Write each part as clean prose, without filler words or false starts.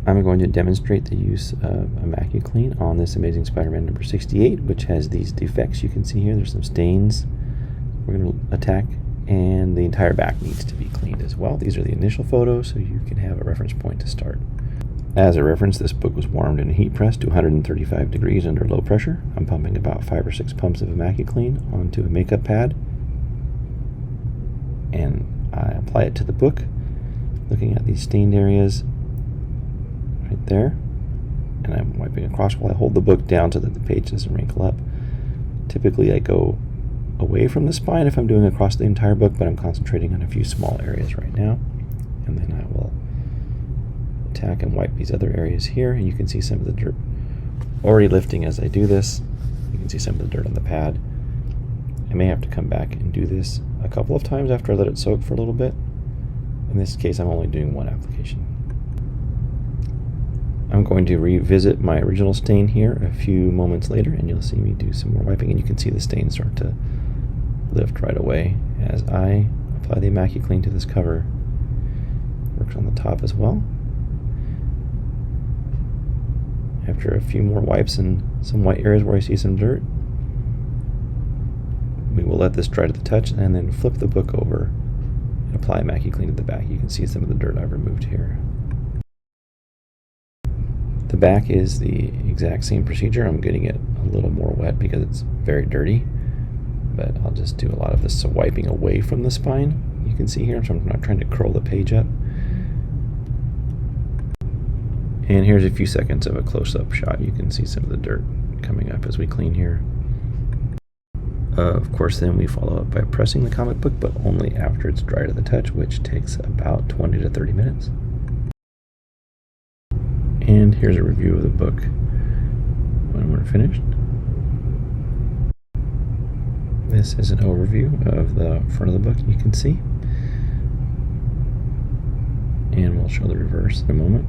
I'm going to demonstrate the use of Immacuclean on this Amazing Spider-Man number 68, which has these defects you can see here. There's some stains we're going to attack, and the entire back needs to be cleaned as well. These are the initial photos, so you can have a reference point to start. As a reference, this book was warmed in a heat press to 135 degrees under low pressure. I'm pumping about 5 or 6 pumps of Immacuclean onto a makeup pad, and I apply it to the book, looking at these stained areas right there, and I'm wiping across while I hold the book down so that the page doesn't wrinkle up. Typically I go away from the spine if I'm doing across the entire book, but I'm concentrating on a few small areas right now, and then I will attack and wipe these other areas here, and you can see some of the dirt already lifting as I do this. You can see some of the dirt on the pad. I may have to come back and do this a couple of times after I let it soak for a little bit. In this case, I'm only doing one application. I'm going to revisit my original stain here a few moments later, and you'll see me do some more wiping, and you can see the stain start to lift right away as I apply the Immacuclean to this cover. Works on the top as well. After a few more wipes and some white areas where I see some dirt, we will let this dry to the touch and then flip the book over and apply Immacuclean to the back. You can see some of the dirt I've removed here. The back is the exact same procedure. I'm getting it a little more wet because it's very dirty, but I'll just do a lot of this wiping away from the spine. You can see here, so I'm not trying to curl the page up. And here's a few seconds of a close-up shot. You can see some of the dirt coming up as we clean here. Of course, then we follow up by pressing the comic book, but only after it's dry to the touch, which takes about 20 to 30 minutes. And here's a review of the book when we're finished. This is an overview of the front of the book, you can see. And we'll show the reverse in a moment.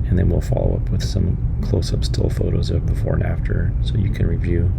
And then we'll follow up with some close-up still photos of before and after so you can review